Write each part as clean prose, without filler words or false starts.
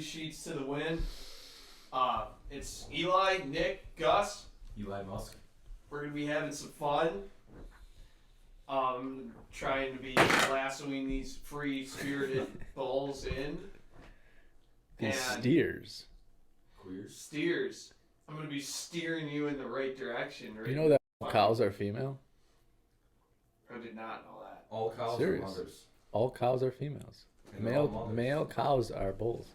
sheets to the wind. It's Eli, Nick, Gus. Eli Musk. We're gonna be having some fun. Trying to be lassoing these free spirited bulls in. These And steers. Queers. steers. I'm gonna be steering you in the right direction. Right? You know that all cows are female? I did not know that. All cows Serious? are mothers. All cows are females. And they're all mothers. Male cows are bulls.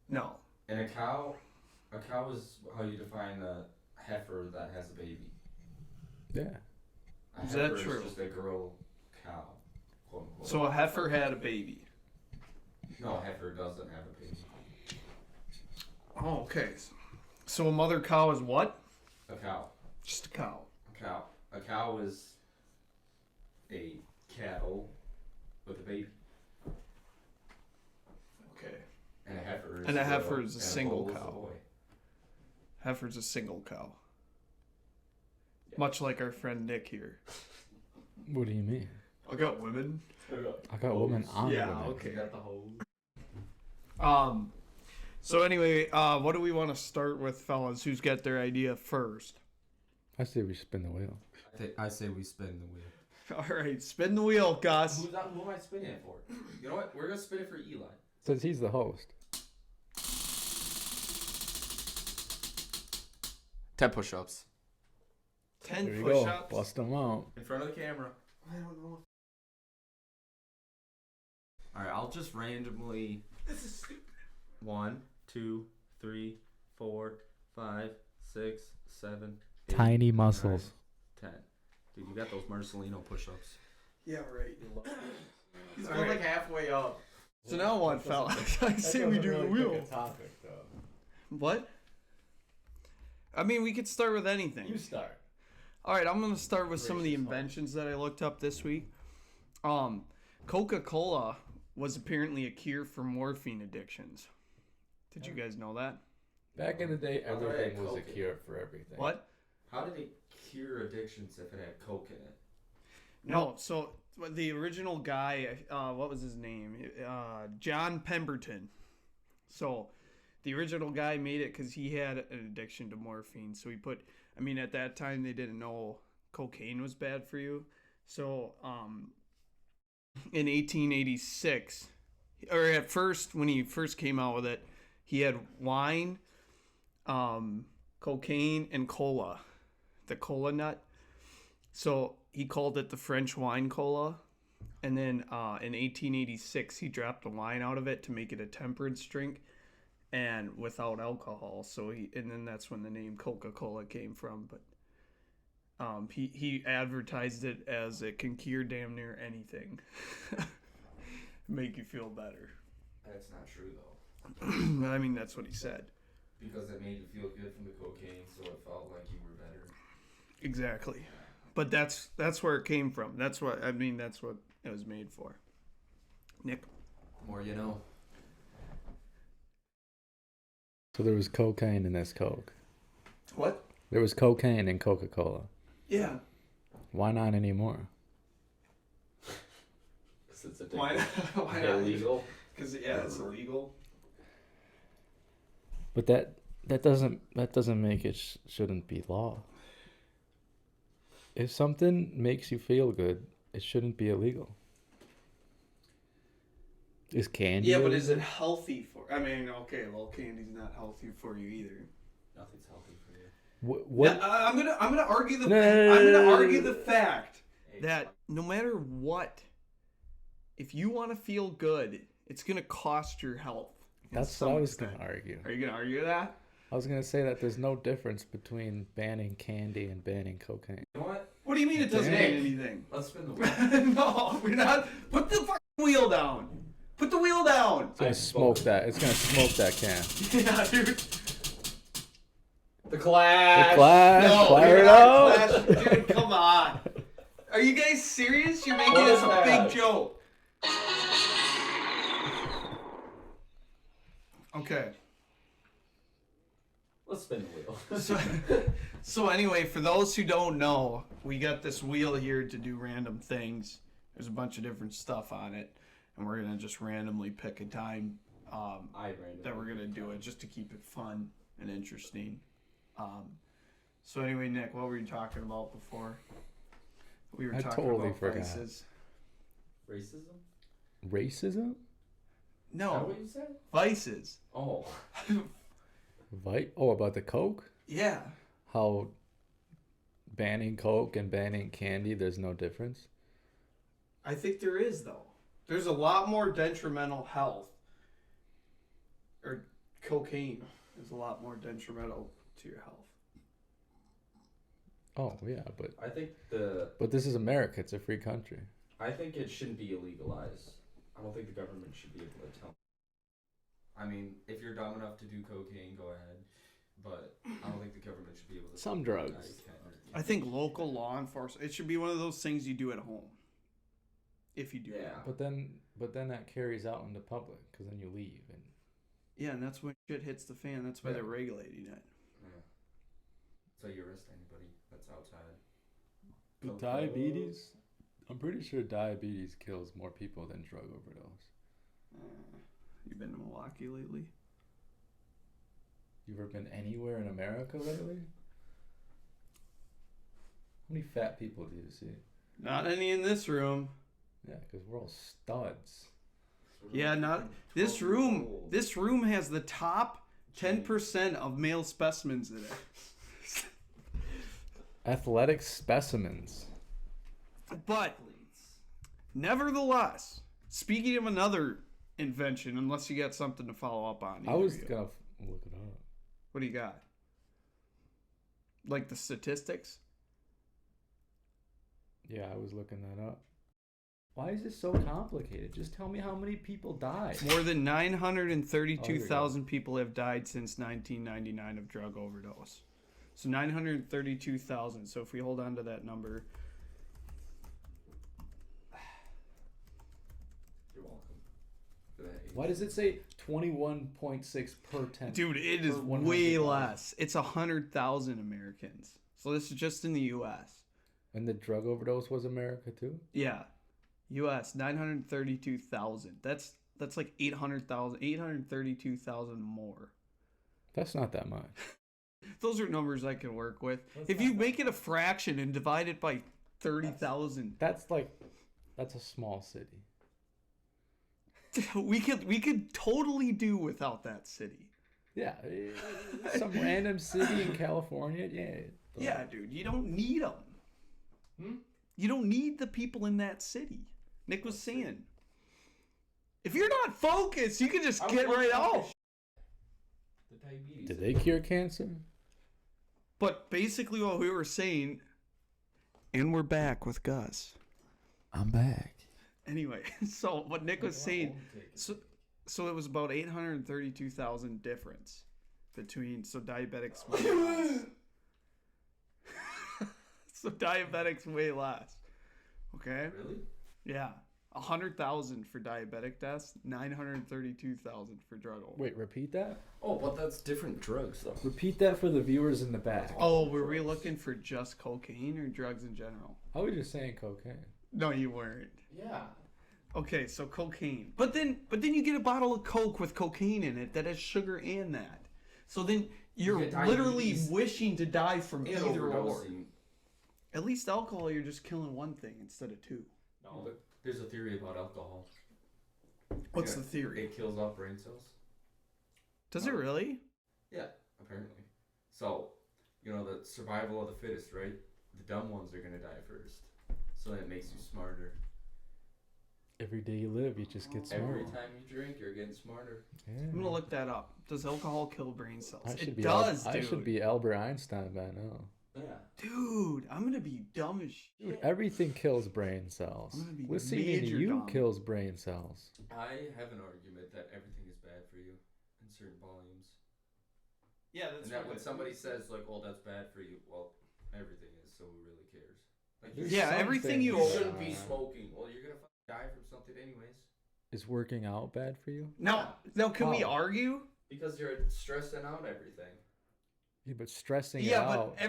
No. And a cow is how you define a heifer that has a baby. Yeah. A Is that heifer true? Is just a girl cow, quote unquote. So a heifer had a baby. No, a heifer doesn't have a baby. Oh, okay. So a mother cow is what? A cow. Just a cow. A cow is a cattle with a baby. Okay. And a heifer is And a girl, heifer is a and single bull is cow. boy. Heifer's a single cow. Yeah. Much like our friend Nick here. What do you mean? I got women. I got women on Yeah, women. okay. You got the hose. So anyway, what do we want to start with, fellas? Who's got their idea first? I say we spin the wheel. I say we spin the wheel. All right, spin the wheel, Gus. Who am I spinning it for? You know what? We're gonna spin it for Eli. Since he's the host. 10 push-ups. 10 There you push-ups. go. Bust them out. In front of the camera. I don't know. Alright, I'll just randomly. This is stupid. 1, 2, 3, 4, 5, 6, 7, 8, Tiny muscles. 9, 10. Dude, you got those Marcelino push-ups. Yeah, right. He's All going right. like halfway up. So now what, fella? I say we do the wheel. Topic, though. What? I mean, we could start with anything. You start. All right, I'm going to start with some of the inventions that I looked up this week. Coca Cola was apparently a cure for morphine addictions. Did you guys know that? Back in the day, How did everything I was a coke it? cure for everything. What? How did it cure addictions if it had Coke in it? No, so the original guy, what was his name? John Pemberton. So the original guy made it because he had an addiction to morphine. So he put, I mean, at that time they didn't know cocaine was bad for you. So in 1886, or at first, when he first came out with it, he had wine, cocaine, and cola, the cola nut. So he called it the French wine cola. And then in 1886, he dropped the wine out of it to make it a temperance drink and without alcohol. So and then that's when the name Coca Cola came from. But he advertised it as it can cure damn near anything, make you feel better. That's not true, though. I mean, that's what he said. Because it made you feel good from the cocaine, so it felt like you were better. Exactly. But that's where it came from. That's what it was made for. Nick? More you know. So there was cocaine in this Coke. What? There was cocaine in Coca-Cola. Yeah. Why not anymore? It's Why not? Why not? Illegal. Because it's illegal. But that doesn't make it shouldn't be law. If something makes you feel good, it shouldn't be illegal. Is candy? Yeah, but illegal? is it healthy for? I mean, okay, well, candy's not healthy for you either. Nothing's healthy for you. What? Yeah, I'm gonna argue the. No. I'm gonna argue the fact that no matter what, if you want to feel good, it's gonna cost your health. That's what I was going to argue. Are you gonna argue that? I was going to say that there's no difference between banning candy and banning cocaine. You know what? What do you mean it doesn't Nick, mean anything? Let's spin the wheel. No, we're not. Put the fucking wheel down. Put the wheel down. It's going to smoke that. It's going to smoke that can. Yeah, dude. The Clash. The Clash. No, fire you're it not up. Clash. Dude, come on. Are you guys serious? You're making What this is a that? big joke. Okay. Let's spin the wheel. So anyway, for those who don't know, we got this wheel here to do random things. There's a bunch of different stuff on it, and we're gonna just randomly pick a time that we're gonna do it just to keep it fun and interesting. So anyway, Nick, what were you talking about before? We were I talking totally about forgot. vices. Racism? Racism? Is that No, what you said? vices. Oh. About the Coke? Yeah. How banning Coke and banning candy, there's no difference? I think there is, though. There's a lot more detrimental health. Or cocaine is a lot more detrimental to your health. Oh, yeah, but I think this is America. It's a free country. I think it shouldn't be illegalized. I don't think the government should be able to tell. I mean, if you're dumb enough to do cocaine, go ahead. But I don't think the government should be able to. Some drugs. I think local law enforcement. It should be one of those things you do at home. If you do it. But then that carries out in the public because then you leave and. Yeah, and that's when shit hits the fan. That's why they're regulating it. Yeah. So you arrest anybody that's outside. But diabetes, I'm pretty sure diabetes kills more people than drug overdose. You been to Milwaukee lately? You ever been anywhere in America lately? How many fat people do you see? Not any in this room. Yeah, because we're all studs. Yeah, not this room. This room has the top 10% of male specimens in it. Athletic specimens. But nevertheless, speaking of another invention, unless you got something to follow up on. I was gonna look it up. What do you got? Like the statistics? Yeah, I was looking that up. Why is this so complicated? Just tell me how many people died. More than 932,000 people have died since 1999 of drug overdose. So 932,000. So if we hold on to that number. You're welcome. Why does it say 21.6 per 10? Dude, it is way less. It's 100,000 Americans. So this is just in the U.S. And the drug overdose was America too? Yeah. U.S. 932,000. That's like 832,000 more. That's not that much. Those are numbers I can work with. If you make it a fraction and divide it by 30,000, that's a small city. we could totally do without that city. Yeah, some random city in California. Yeah. Yeah, dude, you don't need them. You don't need the people in that city. Nick was saying, if you're not focused, you can just get right off. The diabetes. Did they cure cancer? But basically what we were saying, and we're back with Gus. I'm back. Anyway, so what Nick was saying, so it was about 832,000 difference between, so diabetics way less. So diabetics way less. Okay? Really? Yeah. 100,000 for diabetic deaths, 932,000 for drug overdose. Wait, repeat that? Oh, but that's different drugs, though. Repeat that for the viewers in the back. Oh, were we looking for just cocaine or drugs in general? I was just saying cocaine. No, you weren't. Yeah. Okay, so cocaine. But then you get a bottle of Coke with cocaine in it that has sugar and that. So then you're literally wishing to die from either or. At least alcohol, you're just killing one thing instead of two. No, but there's a theory about alcohol. What's the theory? It kills off brain cells. Does it really? Yeah, apparently. So, the survival of the fittest, right? The dumb ones are going to die first. So that makes you smarter. Every day you live, you just get smarter. Every time you drink, you're getting smarter. Yeah. I'm going to look that up. Does alcohol kill brain cells? It Dude. I should be Albert Einstein by now. Yeah. Dude, I'm going to be dumb as shit. Dude, everything kills brain cells. I'm gonna be Listening to major you dumb. kills brain cells. I have an argument that everything is bad for you in certain volumes. Yeah, that's And that when somebody says, like, oh, that's bad for you, well, everything is, so who really cares? Like, There's yeah, everything you you shouldn't be smoking. Well, you're going to die from something anyways. Is working out bad for you? Now, can we argue? Because you're stressing out everything. Yeah, but stressing Yeah, out. but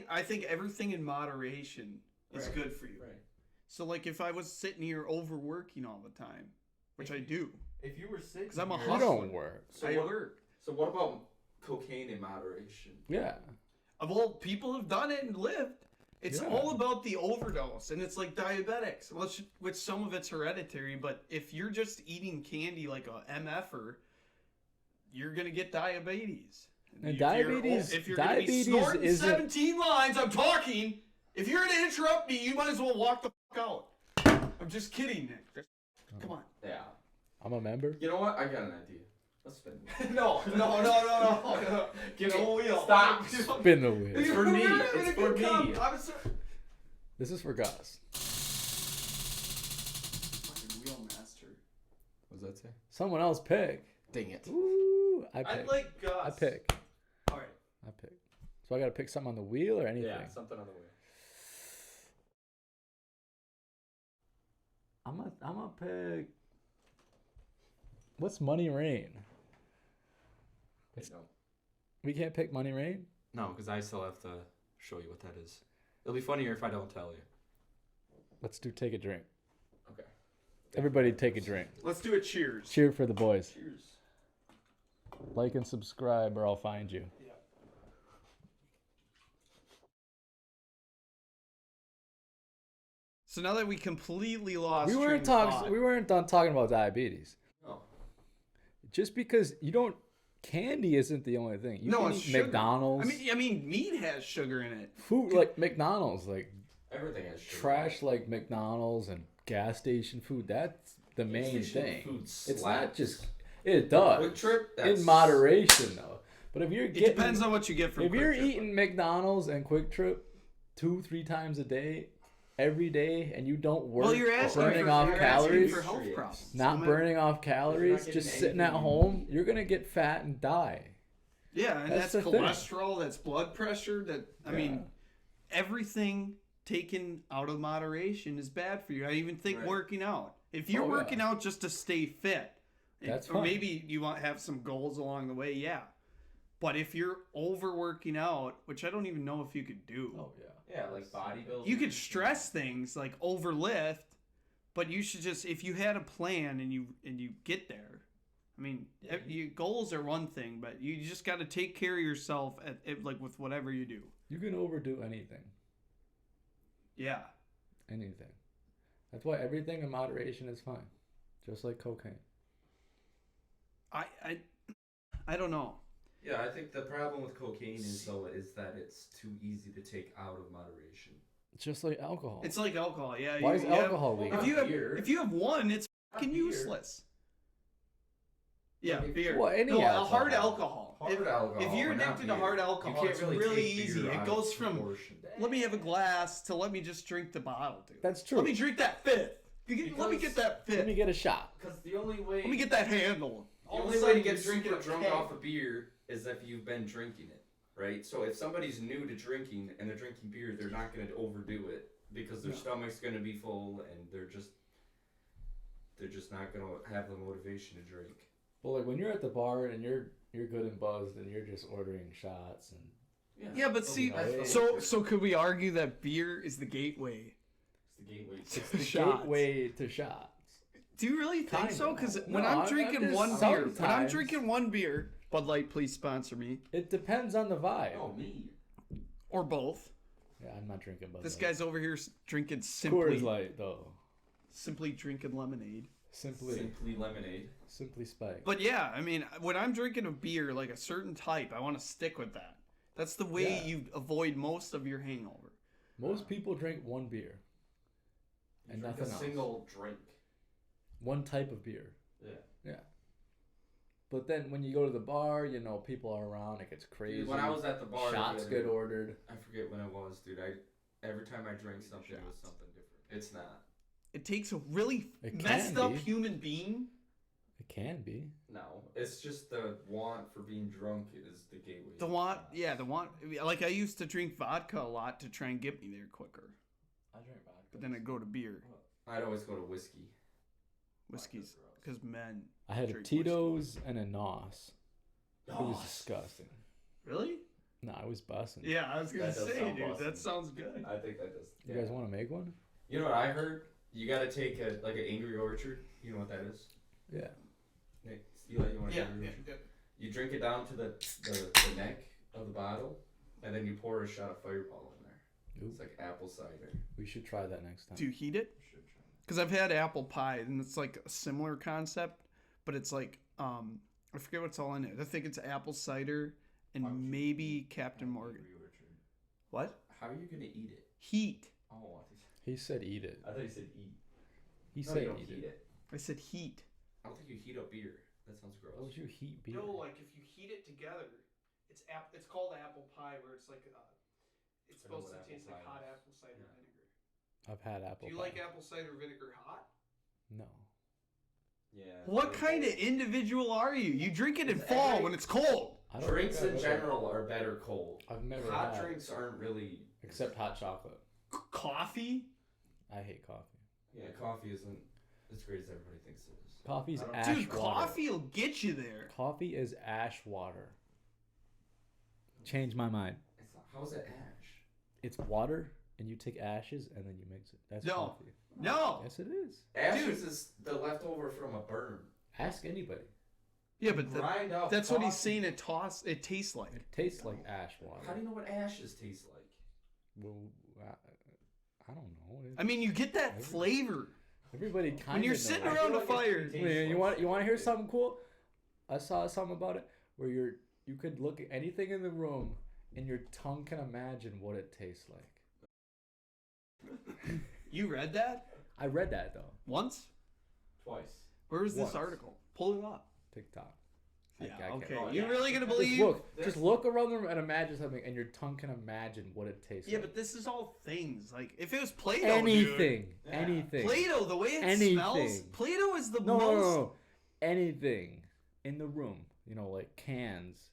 I think everything in moderation is good for you. Right. So, like, if I was sitting here overworking all the time, which I do. If you were sick, 'Cause I'm a You hustler. don't work. So I what, work. So what about cocaine in moderation? Yeah. Well, people have done it and lived. It's Yeah. all about the overdose, and it's like diabetics, which some of it's hereditary. But if you're just eating candy like a MFer, you're gonna get diabetes. And If diabetes- if you're diabetes gonna be snorting isn't- 17 lines, I'm talking. If you're gonna interrupt me, you might as well walk the fuck out. I'm just kidding, Nick. Come on. Yeah. I'm a member. You know what? I got an idea. Let's spin. No. Get on the wheel. Stop. Spin the wheel. It's for me. It's for me. I'm sorry. This is for Gus. Fucking wheel master. What does that say? Someone else pick. Dang it. Ooh, I I pick. like Gus. I pick. All right. I pick. So I gotta pick something on the wheel or anything. Yeah, something on the way. I'm gonna pick. What's Money Rain? Wait, no. We can't pick Money Rain. No, because I still have to show you what that is. It'll be funnier if I don't tell you. Let's do take a drink. Okay. Everybody take a drink. Let's do a cheers. Cheer for the boys. Cheers. Like and subscribe or I'll find you. Yeah. So now that we completely lost, We train weren't of talking. thought- We weren't done talking about diabetes. Oh. Just because you don't, candy isn't the only thing. You No, can it's eat sugar. McDonald's. I mean, meat has sugar in it. food like McDonald's, like Everything has sugar. trash like McDonald's and gas station food. That's the main Gas station thing. food It's not slaps. just. It does. Quick Trip. In moderation though. But if you're It getting, depends on what you get from. if you're Quick Trip. eating McDonald's and Quick Trip 2-3 times a day, every day, and you don't work well, you're asking burning for, off you're asking calories, for health problems. not No burning off You're calories, not just getting sitting at anything you home, need. you're gonna get fat and die. Yeah, and That's that's, the thing. cholesterol. That's blood pressure. I mean, everything taken out of moderation is bad for you. I even think Right. working out. If you're Oh, yeah. working out just to stay fit, That's or fine. maybe you want to have some goals along the way, yeah. But if you're overworking out, which I don't even know if you could do, Oh yeah. Yeah, like bodybuilding. you could stress things like overlift, but you should just, if you had a plan and you get there. I mean, your goals are one thing, but you just got to take care of yourself at like with whatever you do. You can overdo anything. Yeah. Anything. That's why everything in moderation is fine. Just like cocaine. I don't know. Yeah, I think the problem with cocaine is that it's too easy to take out of moderation. Just like alcohol. It's like alcohol. Yeah. Why is you have- alcohol legal? if you have one, it's Not fucking beer. useless. Yeah, Like, beer. well, any no, alcohol. hard alcohol. Hard alcohol. If you're but not addicted to beer. hard You alcohol, can't it's really really take beer easy. out It of goes from proportion. let me have a glass to let me just drink the bottle, dude. That's true. Let me drink that fifth. Let me Because- get that fifth. Let me get a shot. Because the only way Let me get that handle. the All of a only way sudden to get you're drinking super a drunk keg. off of beer is if you've been drinking it, right? So if somebody's new to drinking and they're drinking beer, they're not going to overdo it because their No. stomach's going to be full and they're just not going to have the motivation to drink. Well, like when you're at the bar and you're good and buzzed and you're just ordering shots and Yeah, but see, that's so could we argue that beer is the gateway? It's the gateway. it's the Shots. gateway to shots. Do you really think Kinda. so? Because No, when I'm I'm drinking just one beer, sometimes- Bud Light, please sponsor me, It depends on the vibe. Oh, me. or both. Yeah, I'm not drinking Bud This Light. guy's over here drinking Coors Light though. simply drinking lemonade. Simply lemonade. Simply Spike. But yeah, I mean, when I'm drinking a beer, like a certain type, I want to stick with that. That's the way Yeah. you avoid most of your hangover. Most people drink one beer and Drink nothing a else. single drink. One type of beer. Yeah. Yeah. But then when you go to the bar, you know, people are around, it gets crazy. Dude, when I was at the bar, shots the get other- ordered. I forget when it was, dude. Every time I drank something, it was something different. It's not. It takes a really It can messed up be. human being. It can be. No, it's just the want for being drunk is the gateway. The want, like I used to drink vodka a lot to try and get me there quicker. I drink vodka. But then I'd go to beer. I'd always go to whiskey. Whiskey's, because men. I had a drink Tito's and a Nos. It was Nos. disgusting. Really? No, I was bussing. Yeah, I was gonna That does say, sound dude, awesome. that sounds good. I think that does. You guys want to make one? You know what I heard? You gotta take an Angry Orchard. You know what that is? Yeah. Nick, Eli, you want to Yeah, do yeah, it? yeah. You drink it down to the neck of the bottle, and then you pour a shot of Fireball in there. Ooh. It's like apple cider. We should try that next time. Do you heat it? You should try. Because I've had apple pie, and it's like a similar concept, but it's like I forget what's all in it. I think it's apple cider and How would you maybe eat Captain Morgan. Richard? What? How are you gonna eat it? Heat. Oh, He said eat it. I thought you said eat. He No, said you don't eat heat it. it. I said heat. I don't think you heat up beer. That sounds gross. How would you heat beer? No, like if you heat it together, it's called apple pie, where it's like it's I know supposed to what taste apple like pie hot is. apple cider Yeah. vinegar. I've had apple Do you pie. like apple cider vinegar hot? No. Yeah. What kind of individual are you? You drink it in It's fall every- when it's cold. I don't Drinks think in I've ever- general are better cold. I've never Hot had. drinks aren't really. Except hot chocolate. Coffee? I hate coffee. Yeah, coffee isn't as great as everybody thinks it is. Coffee's I don't- ash Dude, water. coffee will get you there. Coffee is ash water. Change my mind. It's not, how is it ash? It's water, and you take ashes, and then you mix it. That's No. coffee. No. Yes, it is. Ashes is the leftover from a burn. Ask anybody. Yeah, but Grind up. that's what he's coffee. saying. It tastes like. It tastes like ash water. How do you know what ashes taste like? Well, I don't know. I mean, you get that flavor Everybody kind of when you're sitting I around feel a like fire. it tastes Wait, you like want to hear something cool? I saw something about it where you could look at anything in the room and your tongue can imagine what it tastes like. You read that I read that though. once? Twice. Where was this Once. article? Pull it up. TikTok. Yeah. I can't- Okay. Oh, You yeah. really gonna Just believe? Just look around the room and imagine something, and your tongue can imagine what it tastes Yeah, like. but this is all things. Like if it was Play-Doh, anything, dude. Yeah. anything. Play-Doh, the way it Anything. smells. Play-Doh is the No, most. no, anything in the room. You know, like cans,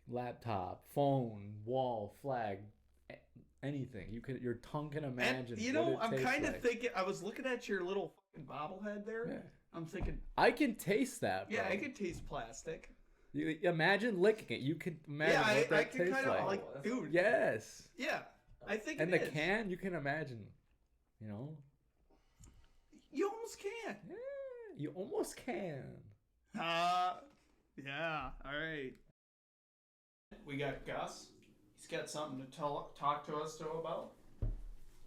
laptop, phone, wall, flag, anything. Your tongue can imagine. And, you what know, it I'm tastes kind of like. thinking. I was looking at your little fucking bobblehead there. Yeah. I'm thinking, I can taste that. yeah, bro. I could taste plastic. You imagine licking it. You could imagine Yeah, what I that could tastes kind of like. like, dude. Yes. Yeah, I think. And it the is. can, you can imagine. You know. You almost can. Yeah, you almost can. Yeah. All right. We got Gus. He's got something to talk to us about.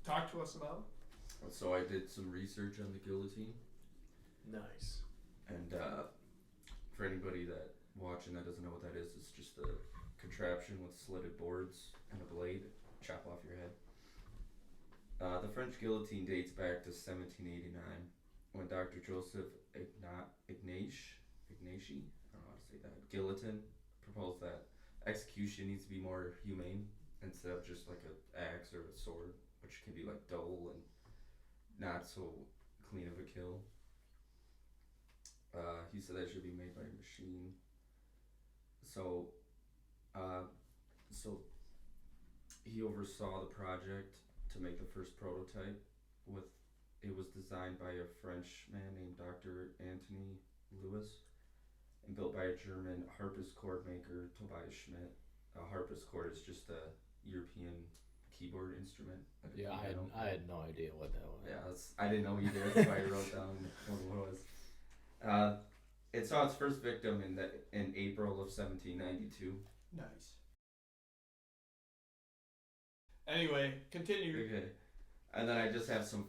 Talk to us about. So I did some research on the guillotine, Nice. and for anybody that watching that doesn't know what that is, it's just a contraption with slitted boards and a blade, chop off your head. The French guillotine dates back to 1789, when Dr. Joseph Ignace, I don't know how to say that, Guillotin, proposed that execution needs to be more humane instead of just like an axe or a sword, which can be like dull and not so clean of a kill. He said that should be made by a machine. So he oversaw the project to make the first prototype. It was designed by a French man named Dr. Anthony Lewis and built by a German harpsichord maker, Tobias Schmidt. A harpsichord is just a European keyboard instrument. Like a Yeah, piano. I had no idea what that was. Yeah, I didn't know either. That's why I wrote down what it was. It saw its first victim in April of 1792. Nice. Anyway, continue. Okay, and then I just have some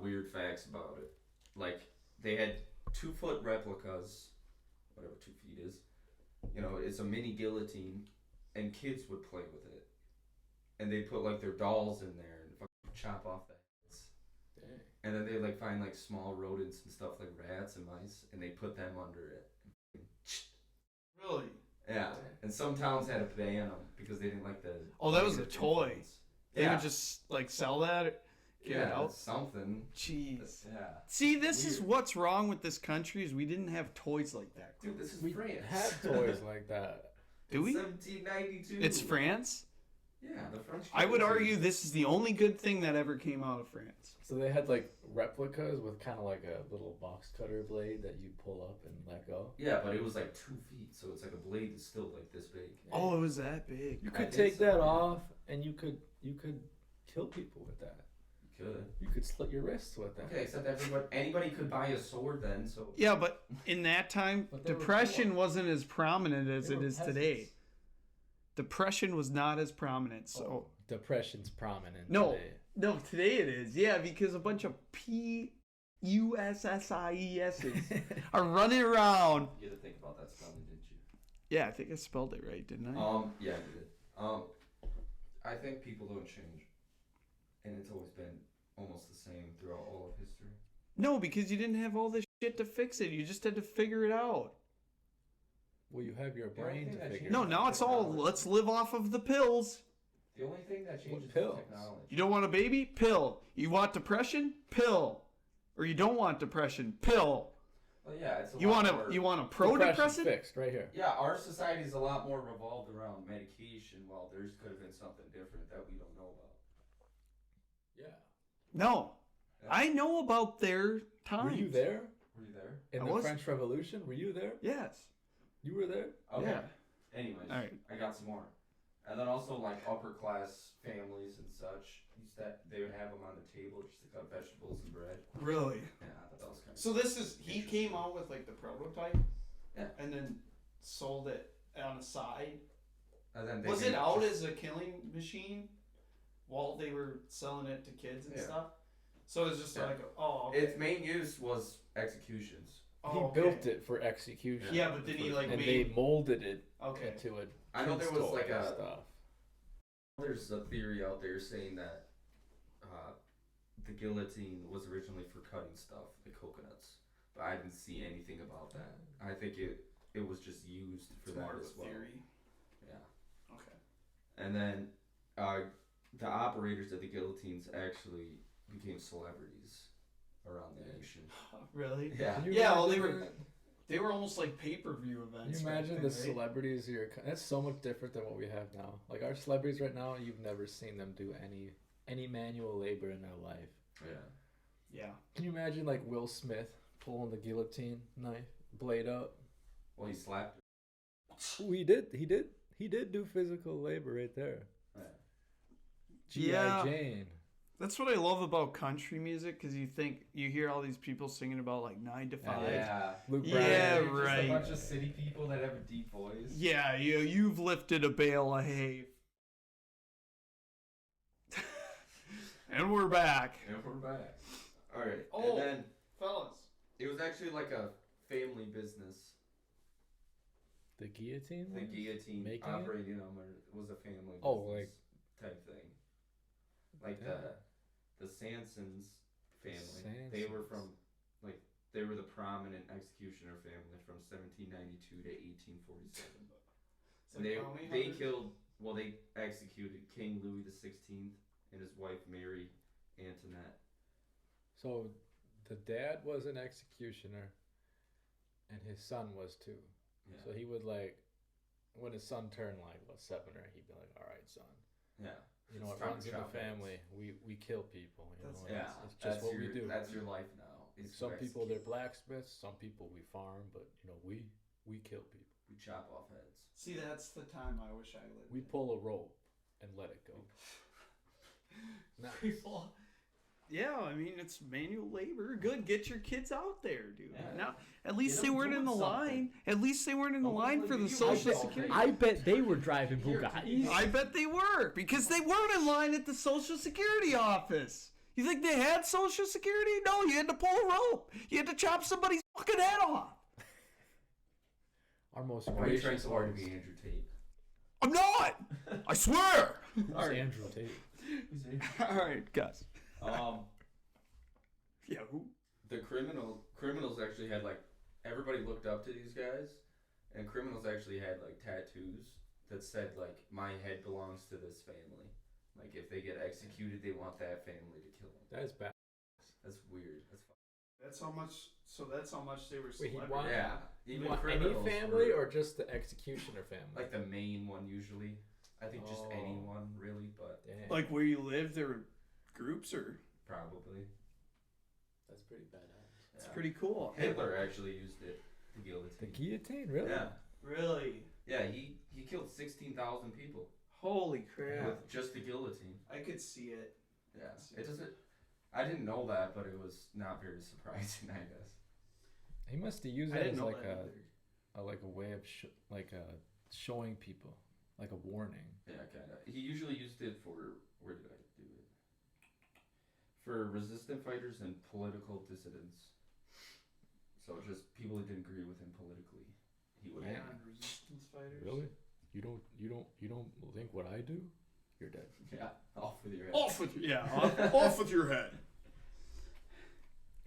weird facts about it. Like they had 2-foot replicas, whatever 2 feet is. You know, it's a mini guillotine, and kids would play with it, and they put like their dolls in there and fucking chop off the heads. Dang. And then they like find like small rodents and stuff like rats and mice, and they put them under it. Really? Yeah, and some towns had to ban them because they didn't like the. Oh, that was a negative toy. influence. They Yeah, would just like sell that. Get it yeah, out. something. Jeez. Yeah, See, this is Weird. what's wrong with this country is we didn't have toys like that. dude, this is We France. have toys like that. Do we? 1792. It's France. Yeah, the French. I would guillotine. argue this is the only good thing that ever came out of France. So they had like replicas with kind of like a little box cutter blade that you pull up and let go. Yeah, but it was like 2 feet, so it's like a blade that's still like this big. Oh, it was that big. You I could think take so, that yeah. off and you could kill people with that. Could. You could slit your wrists with that. Okay, except anybody could buy a sword then, so. Yeah, but in that time, But they were depression poor. wasn't as prominent as They it were is today. peasants. Depression was not as prominent. So Oh, depression's prominent no, today. no, today it is. Yeah, because a bunch of PUSSIESs are running around. You had to think about that spelling, didn't you? Yeah, I think I spelled it right, didn't I? Yeah, you did. I think people don't change, and it's always been almost the same throughout all of history. No, because you didn't have all this shit to fix it. You just had to figure it out. Well, you have your The only brain thing to that figure changes- No, it out. now it's all let's live off of the pills. The only thing that changes is pills? technology. You don't want a baby? Pill. You want depression? Pill. Or you don't want depression? Pill. Well, yeah, it's a You lot want more, a Depression's pro-depressant? fixed right here. Yeah, our society is a lot more revolved around medication, while theirs could have been something different that we don't know about. Yeah. No. I know about their times. Were you there Were you there? in I the was. French Revolution? Were you there? Yes. You were there? Okay. Yeah. Anyways, All right. I got some more. And then also like upper class families and such, they would have them on the table just to cut vegetables and bread. Really? Yeah, I thought that was kind of. So this is he came out with like the prototype, Yeah. and then sold it on the side. And then they Was made it out just- as a killing machine while they were selling it to kids and Yeah. stuff? So it's just Yeah. like, oh, okay. Its main use was executions. Oh, He okay. built it for execution. Yeah, but then he like and made. they molded it Okay. into a I know there treat was store like and a. stuff. There's a theory out there saying that the guillotine was originally for cutting stuff, like coconuts, but I didn't see anything about that. I think it was just used for It's that more of as a well. theory. Yeah. Okay. And then the operators of the guillotines actually became celebrities around the nation. Really? Yeah. Can you Yeah, well, imagine they were almost like pay-per-view that? events. Can you back imagine then, the right? celebrities that's so much different than what we have now. Like our celebrities right now, you've never seen them do any manual labor in their life. Yeah. Yeah. Can you imagine like Will Smith pulling the guillotine knife blade up? Well, he slapped. Oh, he did do physical labor right there. Yeah. G.I. Yeah. Jane. That's what I love about country music, because you hear all these people singing about like 9 to 5. Luke Yeah, Bryan. right. Just a bunch of city people that have a deep voice. Yeah, you've lifted a bale of hay. And we're back. And we're back. All right. Oh. And then Fellas. it was actually like a family business. The guillotine. The ones? guillotine Making it? operating on it was a family business Oh, like- type thing. Like Yeah. the Sansons family. They were from they were the prominent executioner family from 1792 to 1847. And they executed King Louis XVI and his wife Mary Antoinette. So the dad was an executioner, and his son was too. Yeah. So he would like, when his son turned like 7 or 8, he'd be like, "All right, son, Yeah. you know It's what time runs to in the chop heads." family. We kill people. You That's- know, Yeah. it's just what we do. That's your life now. is to Some people they're execute. blacksmiths. Some people we farm, but we kill people. We chop off heads. See, that's the time I wish I lived. We pull a rope and let it go. Nice. People. Yeah, I mean it's manual labor. Good, get your kids out there, dude. Yeah. Now, at least Get they 'em weren't in doing the something. line. At least they weren't in the Don't line look for like the you social guys all security. day. I bet they were driving Here, Bugattis. I bet they were, because they weren't in line at the social security office. You think they had social security? No, you had to pull a rope. You had to chop somebody's fucking head off. Our most Why are you trying gracious so hard to ones. be Andrew Tate? I'm not. I swear. Who's All right. Andrew Tate? All right, Gus. Um, Yeah, who? the criminals actually had everybody looked up to these guys, and criminals actually had tattoos that said my head belongs to this family. If they get executed, they want that family to kill them. That is bad. That's weird. That's fun. That's how much. So that's how much they were. Wait, he celebrities. won- Yeah, You even want any criminals family were- or just the executioner family? the main one usually. I think just Oh. anyone really, but Damn. Like where you live, there were groups, or probably. That's pretty badass. it's Yeah. pretty cool. Hitler actually used it. The guillotine. The guillotine, really? Yeah, Really? yeah. He killed 16,000 people Holy crap! with just the guillotine. I could see it. Yeah, it doesn't. I didn't know that, but it was not very surprising, I guess. He must have used I it didn't as know like that a like a way of showing people, like a warning. Yeah, kind of. He usually used it for, where did I do it? For resistant fighters and political dissidents. So just people who didn't agree with him politically, he would. Yeah, resistance fighters. Really? You don't think what I do? You're dead. Yeah, off with your head. Off with off with your head.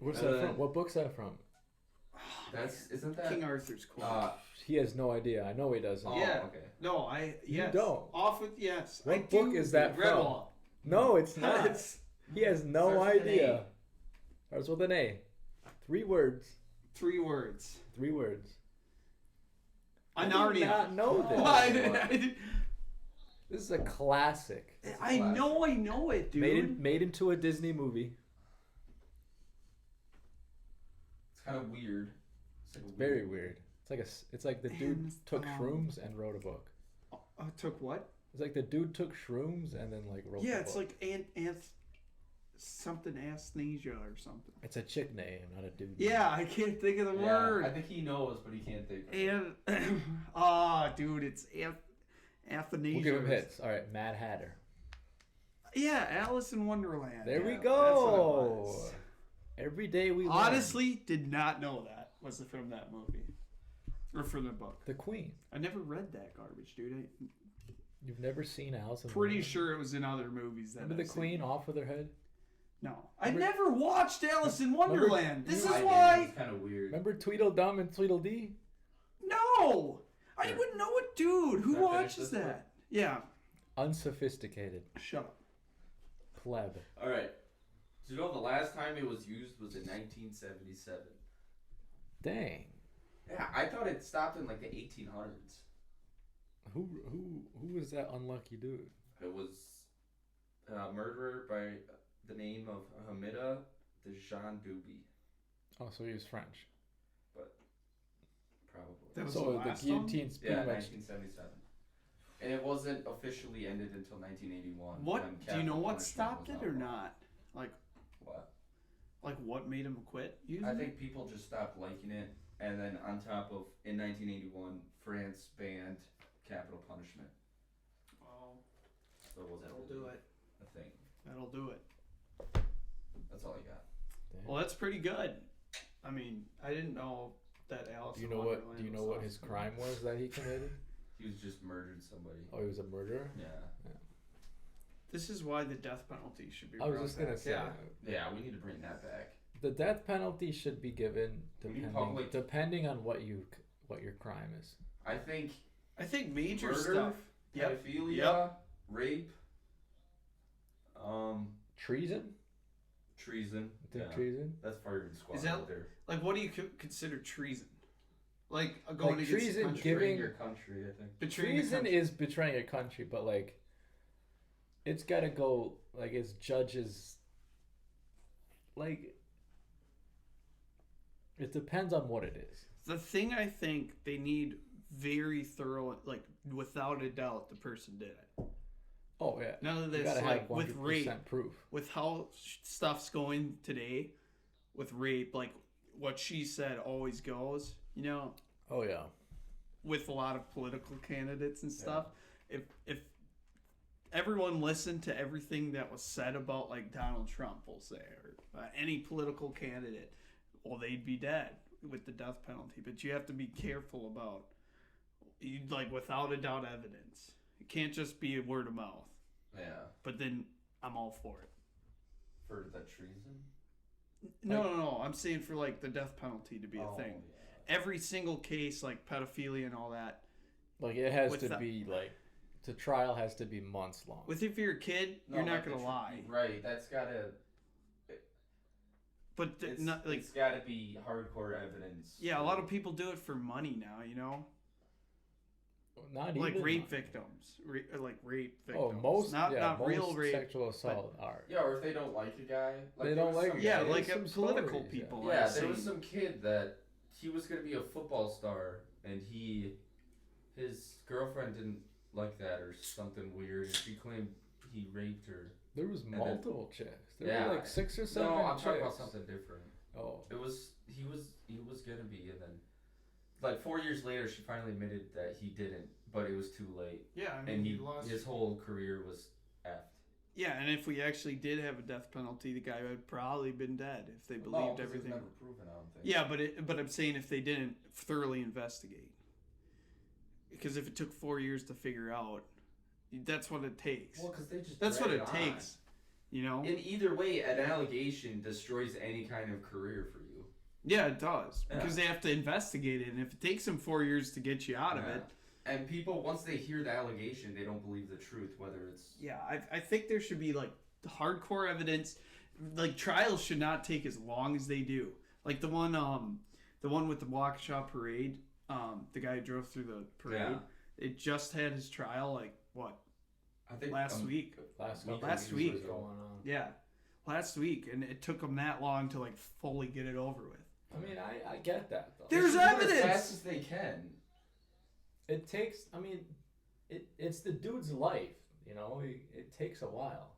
What's that from? What book's that from? Isn't that King Arthur's Court? He has no idea. I know he doesn't. Oh, Yeah. okay. No, yes. You don't. Off with yes. What I book do. is that from? Redlaw. No, it's not. It's He has no Starts with an idea. Starts with an A. 3 words. 3 words. 3 words. I did already not know this. This is a classic. I know it, dude. Made into a Disney movie. It's kind of weird. It's very weird. It's like the dude And, took shrooms and wrote a book. Took what? It's like the dude took shrooms and then like wrote. Yeah, a it's book. like something anesthesia or something. It's a chick name, not a dude. Yeah, I can't think of the word. I think he knows, but he can't think of it. And dude, it's Athanasia. We'll give him hits. All right, Mad Hatter. Yeah, Alice in Wonderland. There we Yeah, go. that's what it was. Every day we learn. Honestly, did not know that was from that movie or from the book. The Queen. I never read that garbage, dude. You've never seen Alice in Pretty Wonderland? sure it was in other movies. That Remember I've the seen. Queen off with her head? No, I Remember- never watched Alice in Wonderland. This is I did. why. It's kind of weird. Remember Tweedledum and Tweedledee? No, I Sure. wouldn't know it, dude. Who Can I finish watches this that? Yeah, Unsophisticated. shut up. Pleb. All right. Do you know the last time it was used was in 1977? Dang. Yeah, I thought it stopped in like the 1800s. Who was that unlucky dude? It was a murderer by the name of Hamida de Jean Duby, Oh, so he was French. probably. That was So the the last one? guillotine's pretty Yeah, much. 1977. And it wasn't officially ended until 1981. What when do you capital know? What punishment stopped was it or outlawed. not? What? What made him quit using I it? think people just stopped liking it, and then on top of, in 1981, France banned capital punishment. Oh, So it wasn't that'll really do it. a thing. That'll do it. That's all I got. Damn. Well, that's pretty good. I mean, I didn't know that Alice. Do you in know what? Wonderland Do you was know what off his the- crime was that he committed? He was just murdered somebody. Oh, he was a murderer. Yeah. This is why the death penalty should be. I was brought just gonna back. say, Yeah. Yeah, we need to bring that back. the death penalty should be given We need depending public- on what your crime is. I think I think major murder, stuff. Yep. pedophilia, Yep. rape, Treason? treason. You think Yeah. treason? That's firing squad Is that- right there. Like, what do you consider treason? Like going Like against treason, the country. giving- Betraying your country, I think. Betraying your Treason country. is betraying a country, but like, it's gotta go like as judges. Like, it depends on what it is. The thing I think they need very thorough, like without a doubt, the person did it. Oh yeah, None of you this, gotta like have with 100% rape, proof. with how stuff's going today, with rape, like what she said always goes. You know, Oh yeah, with a lot of political candidates and stuff. If everyone listened to everything that was said about like Donald Trump, we'll say, or any political candidate, well, they'd be dead with the death penalty. But you have to be careful about, like, without a doubt evidence. It can't just be a word of mouth. Yeah. But then I'm all for it. For the treason? No. I'm saying for like the death penalty to be a thing. Yeah. Every single case, like pedophilia and all that. like it has With to that- be like, the trial has to be months long. With if you're a kid, No, you're not like gonna lie. Right, that's gotta. But It's, not like it's gotta be hardcore evidence. yeah, a lot of people do it for money now. You know, Not like even rape victims, like rape Oh, victims. most not most real rape. sexual assault are. Yeah, or if they don't like a guy. Like They there don't was like some a Yeah, guy. like There's a some political stories, people. Yeah, I've there was seen. some kid that he was gonna be a football star, and his girlfriend didn't like that or something weird, and she claimed he raped her. There was then- multiple chicks. There Yeah. were like 6 or 7 No, I'm talking about chicks. something different. Oh. He was gonna be, and then like 4 years later, she finally admitted that he didn't, but it was too late, Yeah, I mean, and he lost. his whole career was effed. Yeah, and if we actually did have a death penalty, the guy would probably been dead if they believed everything. It was never proven, I don't think. Yeah, but I'm saying if they didn't thoroughly investigate, because if it took 4 years to figure out, that's what it takes. Well, because they just That's what drag it on. takes. You know? In either way, an allegation destroys any kind of career for you. Yeah, it does. Yeah. Because they have to investigate it, and if it takes them 4 years to get you out of Yeah. it. And people, once they hear the allegation, they don't believe the truth, whether it's... Yeah, I think there should be, like, hardcore evidence. Like, trials should not take as long as they do. Like, the one with the Waukesha parade, the guy who drove through the parade, Yeah. it just had his trial, like, what? I think Last week. Last Last week. week. Was going on. Yeah, last week, and it took them that long to, like, fully get it over with. I mean, I get that though. There's They should do it evidence! as fast as they can. It takes. I mean, it's the dude's life. You know, it takes a while.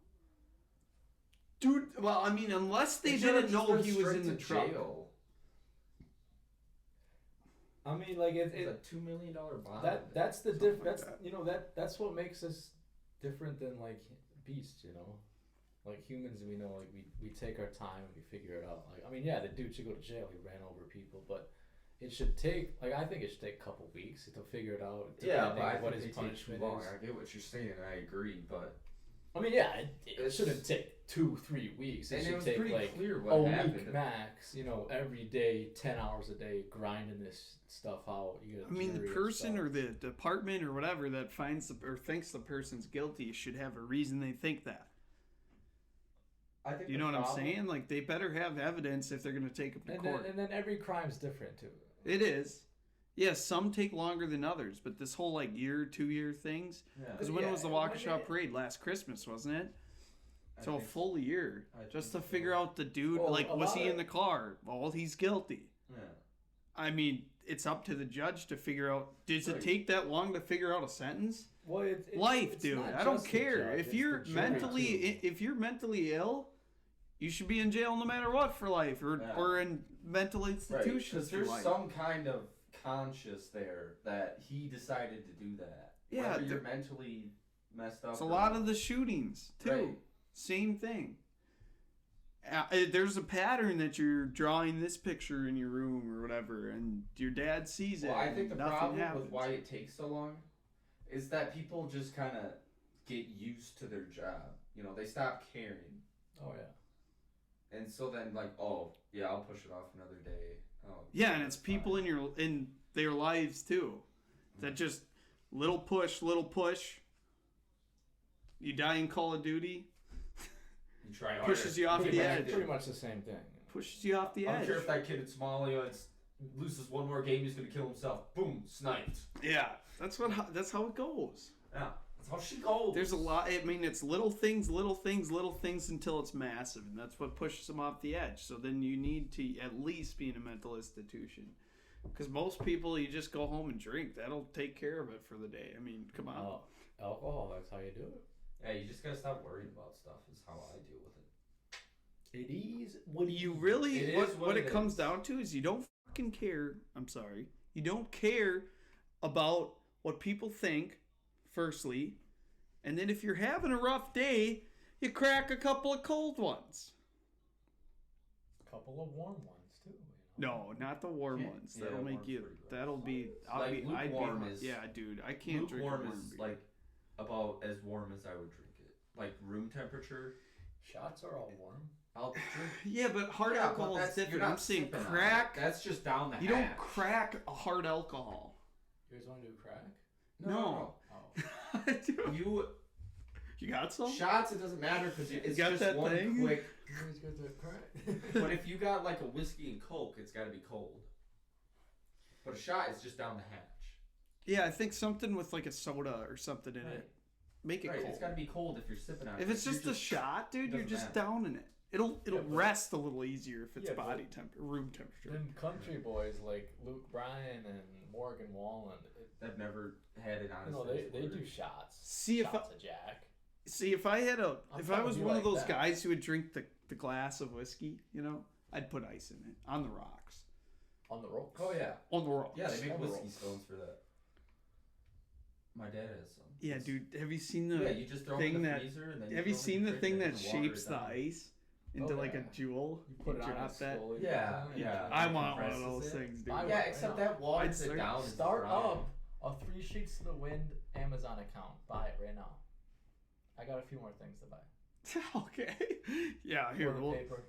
Dude, well, I mean, unless they should've didn't just know went he was straight in the to truck. jail. I mean, like It's a $2 million bond. that's the Something diff. like That's that. you know that's what makes us different than like beasts. You know, like humans, we know like we take our time and we figure it out. Like I mean, yeah, the dude should go to jail. He ran over people, but it should take I think it should take a couple weeks to figure it out. Yeah, depending but I on what think his they take too punishment long. is. I get what you're saying, and I agree, but... I mean, yeah, it It's- shouldn't take 2-3 weeks. It And it should was take pretty like clear a what week happened. max. You know, every day, 10 hours a day, grinding this stuff out. You get a I mean, the jury and person stuff. or the department or whatever that finds or thinks the person's guilty should have a reason they think that. I think You know what I'm saying? Like, they better have evidence if they're going to take them to And court. then every crime's different too. It is. Yes, some take longer than others, but this whole, like, 2-year things. Yeah. Because when Yeah, was the when Waukesha it- parade? Last Christmas, wasn't it? I So a think- full year. I Just to think so. figure out the dude, Well, like, a was lot he of- in the car? Well, he's guilty. Yeah. I mean, it's up to the judge to figure out. Does it Right. take that long to figure out a sentence? Well, Life, it's dude. not I don't just the care. judge, If it's you're the jury, mentally too. if you're mentally ill, you should be in jail no matter what for life, or Yeah. or in mental Right, institutions because for there's life. some kind of conscious there that he decided to do that. Yeah, Whether you're there- mentally messed up. It's a or lot not. of the shootings too. Right. Same thing. There's a pattern that you're drawing this picture in your room or whatever, and your dad sees it. Well, I think the and nothing problem happens. with why it takes so long is that people just kind of get used to their job. You know, they stop caring. Oh yeah. And so then, like, oh, yeah, I'll push it off another day. Oh, Yeah, and it's that's people fine. in their lives too that just little push. You die in Call of Duty, You try harder. pushes you off Pretty the much, edge. pretty much the same thing. Pushes you off the I don't edge. care if that kid in Somalia loses one more game, he's gonna kill himself. Boom, sniped. Yeah, that's how it goes. Yeah, that's how she goes. There's a lot. I mean, it's little things until it's massive, and that's what pushes them off the edge. So then you need to at least be in a mental institution, because most people you just go home and drink. That'll take care of it for the day. I mean, come on. Oh, alcohol. That's how you do it. Yeah, you just gotta stop worrying about stuff. Is how I deal with it. It is. You really It what is what it it comes is. down to is you don't fucking care. I'm sorry. You don't care about what people think, firstly, and then if you're having a rough day, you crack a couple of cold ones. A couple of warm ones too. You know? No, not the warm Yeah, ones. yeah, That'll make warm's you. pretty gross. That'll be. Like, lukewarm is- Yeah, dude, I can't drink a Lukewarm warm is beer. like about as warm as I would drink it. Like room temperature. Shots are all warm. I'll drink. Yeah, but hard Yeah, but alcohol is that's- you're different. not I'm saying sipping on crack. it. That's just down the You don't hatch. crack a hard alcohol. You guys want to do crack? No. Oh. Dude, You you got some? shots. It doesn't matter because it's got just that one thing? quick. You guys got that crack? But if you got like a whiskey and Coke, it's got to be cold. But a shot is just down the hatch. Yeah, I think something with like a soda or something in Right. it. Make it Right, cold. it's got to be cold if you're sipping on it. If it's You're just a shot, dude, you're doesn't just matter. downing it. It'll Yeah, but- rest a little easier if it's Yeah, but- body room temperature. Them country boys like Luke Bryan and Morgan Wallen, I've never had it on. you know, they do shots. See if shots of Jack. See, if I had I'm if trying I to was be one of like those that. guys who would drink the glass of whiskey, you know, I'd put ice in it on the rocks. On the ropes. Oh yeah. On the rocks. Yeah, they make On the whiskey roll. stones for that. My dad has some. Yeah, It's- dude. Have you seen Yeah, the you just throw thing them in the that? freezer and then Have you throw them in seen the fridge thing and that then water shapes it the down. ice into Oh, like a yeah. jewel? You put it on drop and that. slowly. Yeah, put it on. yeah. I It want one of compresses those it. things, dude. I Yeah, Right except now. that waters I'd it down. and Start dry. up a 3 Sheets to the Wind Amazon account. Buy it right now. I got a few more things to buy. Okay. Yeah. Here. Toilet We'll, paper,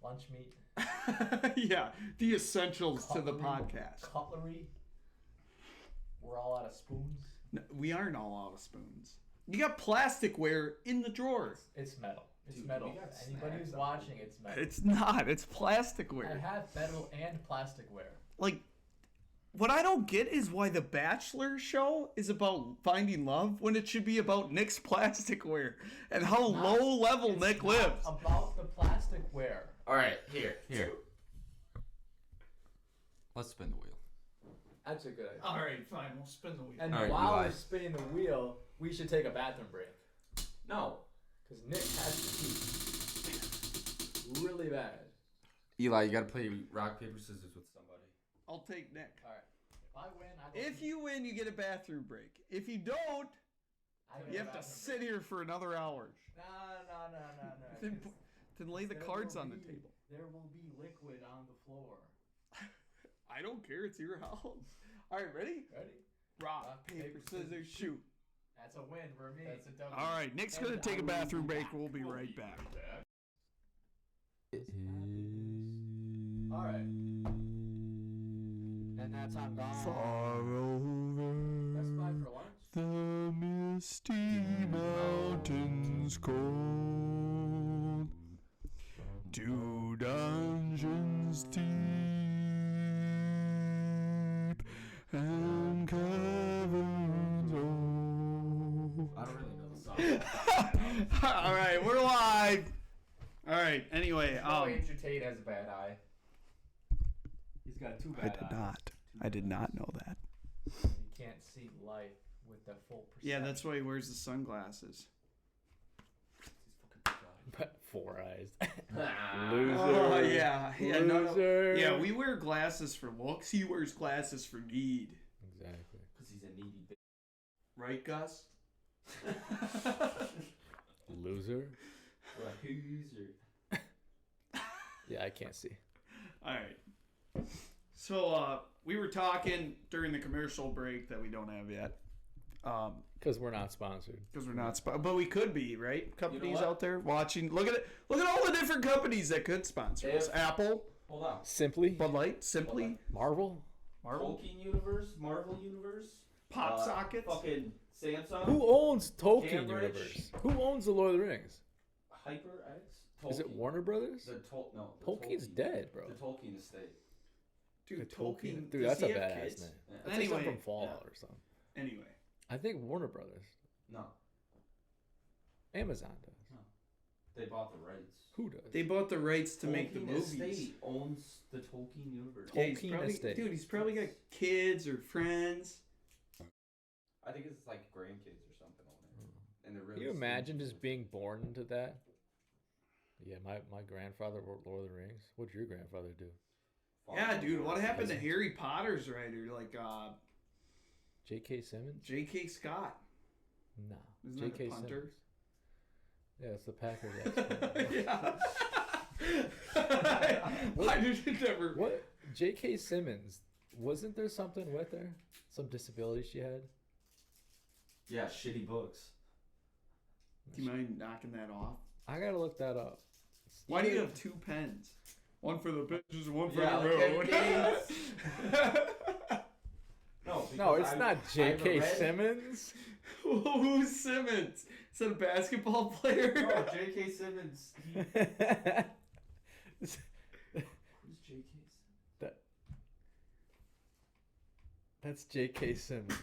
lunch meat, yeah. The essentials to the Cutlery. podcast. cutlery. We're all out of spoons. No, we aren't all out of spoons. You got plasticware in the drawer. It's metal. It's Dude, metal. we got Anybody snacks who's on watching, the- it's metal. It's not. It's I plasticware. have metal and plasticware. Like, what I don't get is why the Bachelor show is about finding love when it should be about Nick's plasticware and how Not- low level It's Nick not lives. about the plasticware. All right, here. Let's spin the wheel. That's a good idea. All right, fine. We'll spin the wheel. And All right, while Eli. we're spinning the wheel, we should take a bathroom break. No. Because Nick has to pee. Really bad. Eli, you gotta play rock, paper, scissors with somebody. I'll take Nick. Alright. If I win, I go If you win, you get a bathroom break. If you don't, I get you a have to bathroom sit here for another hour. break. No. Then, then lay the There cards will on the be- table. There will be liquid on the floor. I don't care. It's your house. All right, ready? Ready? Rock, paper, scissors, shoot. That's a win for me. That's a W. All right, Nick's going to And take I a will bathroom be break. back. We'll be right back. Alright. And that's I'm gone. Far over Best Buy for lunch? the misty mountains cold, to dungeons deep and caverns old. I don't really know the song. All right, we're live. All right. Anyway, Andrew Tate has a bad eye. He's got two bad eyes. I did not know that. You can't see life with the full perception. Yeah, that's why he wears the sunglasses. Four eyes. Oh yeah, yeah, no, no. Loser. Yeah, we wear glasses for looks. He wears glasses for need. Exactly. Because he's a needy bitch. Right, Gus? Loser? Loser. Yeah, I can't see. All right. So we were talking during the commercial break that we don't have yet. Because we're not sponsored. Because we're not, but we could be, right? Companies what? out there watching. Look at it. Look at all the different companies that could sponsor us. If- Apple, Hold on. Simply? Bud Light, Simply, Marvel? Marvel, Tolkien universe, Marvel universe, Pop Sockets. fucking Samsung, Who owns Tolkien Cambridge. Universe? Who owns the Lord of the Rings? HyperX. Is it Tolkien. Warner Brothers? The no. The Tolkien's dead, bro. The Tolkien estate. Dude, The Tolkien. Dude, does that's he a have badass kids? name. Yeah. That's like something Anyway, from Fallout or something. Anyway, I think Warner Brothers. No, Amazon does. they bought the rights. Who does? they bought the rights to make the Tolkien movies. Estate owns the Tolkien universe. Yeah, he's Tolkien probably, Estate. dude, he's probably got kids or friends. I think it's like grandkids or something on it. And they're Can really you imagine stingy. just being born into that? Yeah, my grandfather wrote Lord of the Rings. What'd your grandfather do? Yeah, dude, what happened to Peasant. Harry Potter's writer, like J.K. Simmons? J.K. Scott? No. Isn't that the J.K. punter? Simmons. Yeah, it's the Packers. ex-punter. Yeah. Why did you never? What? J.K. Simmons. Wasn't there something with her? Some disability she had? Yeah, shitty books. Do you mind knocking that off? I gotta look that up. Why do you have two pens? One for the pitches and one for Yeah, the like road. No, it's I- not I've J.K. read- Simmons. Who's Simmons? Is that a basketball player? No, J.K. Simmons. Who's J.K. Simmons? That's J.K. Simmons.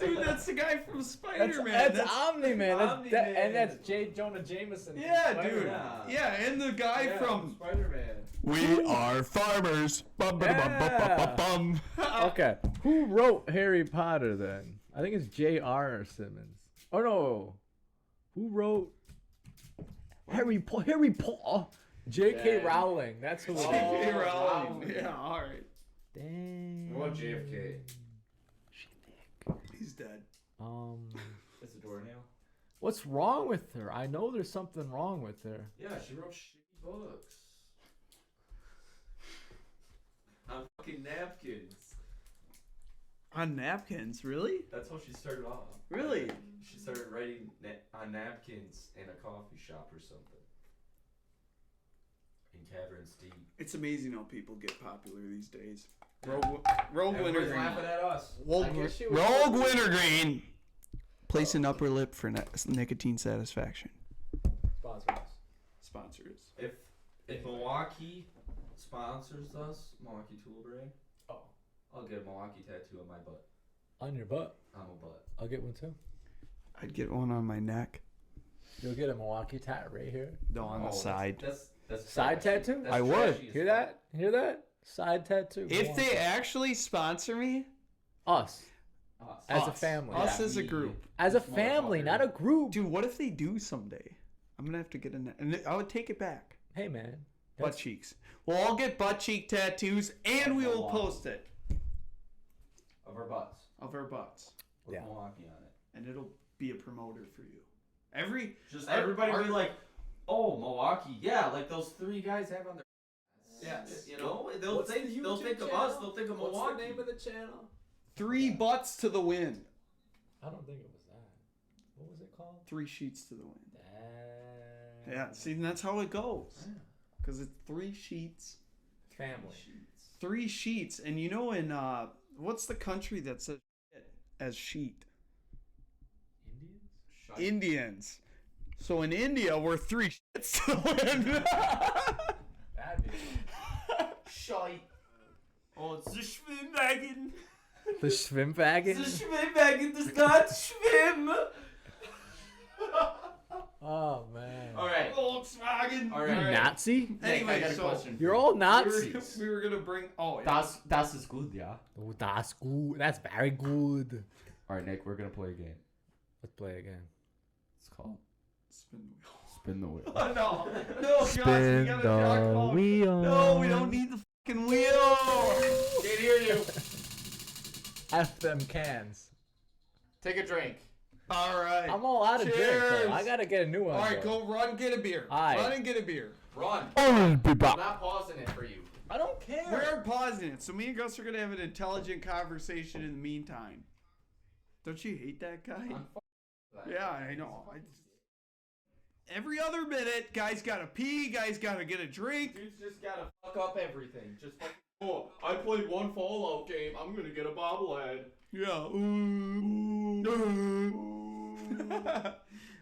Dude, that's the guy from Spider-Man. That's Omni-Man. Omni-Man. And that's J. Jonah Jameson. from yeah, dude. Spider-Man. Yeah, and the guy from Spider-Man. We Are Farmers. Bum, ba, da, bum, bum, bum, bum, bum. Okay. Who wrote Harry Potter then? I think it's J.R. Simmons. Oh no, who wrote Harry Potter? J.K. Yeah. Rowling. That's who it is. J.K. Oh, Rowling. Rowling. Yeah, all right. Dang. What about JFK? He's dead. It's a doornail. What's wrong with her? I know there's something wrong with her. Yeah, she wrote shitty books. On fucking napkins. On napkins, really? That's how she started off. Really? She started writing on napkins in a coffee shop or something. In Caverns Deep. It's amazing how people get popular these days. Rogue Everybody's Wintergreen. laughing at us. I guess she was- Rogue Wintergreen. Place an upper lip for nicotine satisfaction. Sponsor us. Sponsors. If Milwaukee sponsors us, Milwaukee Tool Brand, I'll get a Milwaukee tattoo on my butt. On your butt. On my butt. I'll get one too. I'd get one on my neck. You'll get a Milwaukee tat right here. No, on the Oh, side. That's Side trashy. tattoo? That's I would. trashy as Hear fuck. that? Hear that? Side tattoo. If Milwaukee. they actually sponsor me, Us. Us. As a us. family. Us Yeah, as a me. group. As a This family, motherfucker. not a group. Dude, what if they do someday? I'm gonna have to get and I would take it back. Hey man. Butt cheeks. We'll all get butt cheek tattoos, and we will post it Of our butts. of our butts, With Yeah. Milwaukee on it. and it'll be a promoter for you. Just Our- everybody our- be like, oh, Milwaukee, yeah, like those 3 guys have on their. Yes. You know, they'll think of us. They'll think of Milwaukee. the channel? 3 butts to the wind. I don't think it was that. What was it called? 3 sheets to the wind. Yeah, see, and that's how it goes. Because it's 3 sheets. Family. 3 sheets, and you know in what's the country that says shit as sheet? Indians? Shite. Indians. So in India, we're 3 shits to the wind. That'd be Shite. Oh, it's the Schwimmwagen. the Schwimmwagen? The Schwimmwagen does not swim. Oh man. Alright. Volkswagen. All You right. Nazi? Anyway, I got a so question. You're all we Nazis. were gonna bring. Oh, yeah. Das is good, yeah. Oh, that's good. That's very good. Alright, Nick, we're gonna play a game. Let's play again. It's called Spin the wheel. Spin the Wheel. Oh, no, Josh, you gotta talk about. wheel. No, we don't need the fucking wheel. Can't hear you. F them cans. Take a drink. All right. I'm all out of drink. Cheers. Though. I gotta get a new one. All right, though. go run, get a beer. Aye. Run and get a beer. Run. I'll be I'm back. not pausing it for you. I don't care. We're pausing it, so me and Gus are gonna have an intelligent conversation in the meantime. Don't you hate that guy? I'm f- Yeah, I know. Every other minute, guys gotta pee, guys gotta get a drink. Dude's just gotta fuck up everything. Just fucking. Oh, I played one Fallout game. I'm gonna get a bobblehead. Yeah.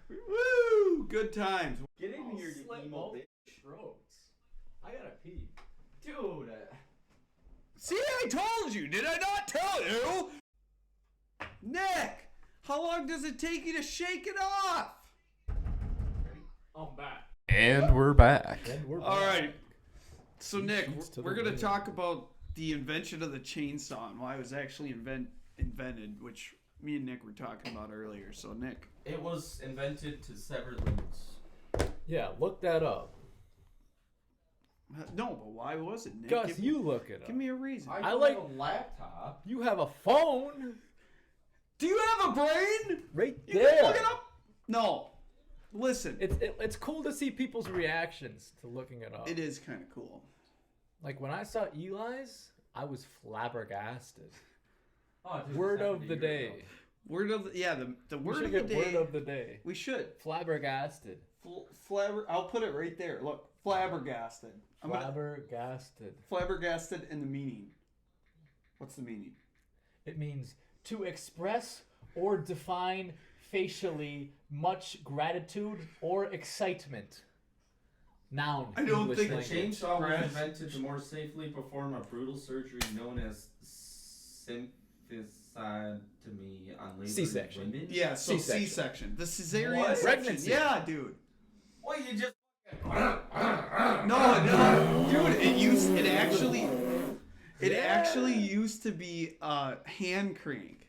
Woo! Good times. Get in here, you emo bitch. Strokes. I gotta pee. Dude. See, I told you. Did I not tell you? Nick, how long does it take you to shake it off? I'm back. And we're back. And we're All back. right. So Nick, sheets to we're the gonna wind. talk about the invention of the chainsaw and why it was actually invented, which me and Nick were talking about earlier. So Nick, It was invented to sever limbs. Yeah, look that up. no, but why was it, Nick? Gus, you look it up. give me a reason. I don't like have a laptop. You have a phone Do you have a brain? right You there. can look it up. No, listen. It's cool to see people's reactions to looking it up. It is kind of cool. Like when I saw Eli's, I was flabbergasted. Oh, it just Word happened of a the year day. ago. Word of the We word should of the get day. word of the day. We should. Flabbergasted. I'll put it right there. Look, flabbergasted. I'm gonna Flabbergasted. flabbergasted and the meaning. What's the meaning? It means to express or define facially much gratitude or excitement. Noun. I don't English think The language. chainsaw was Press. invented to more safely perform a brutal surgery known as symphysiotomy on laboring C-section. women. Yeah, so C-section. C-section. The cesarean What? section. Pregnancy. Yeah, dude. Well, you just. No, dude. It Yeah. actually used to be a hand crank.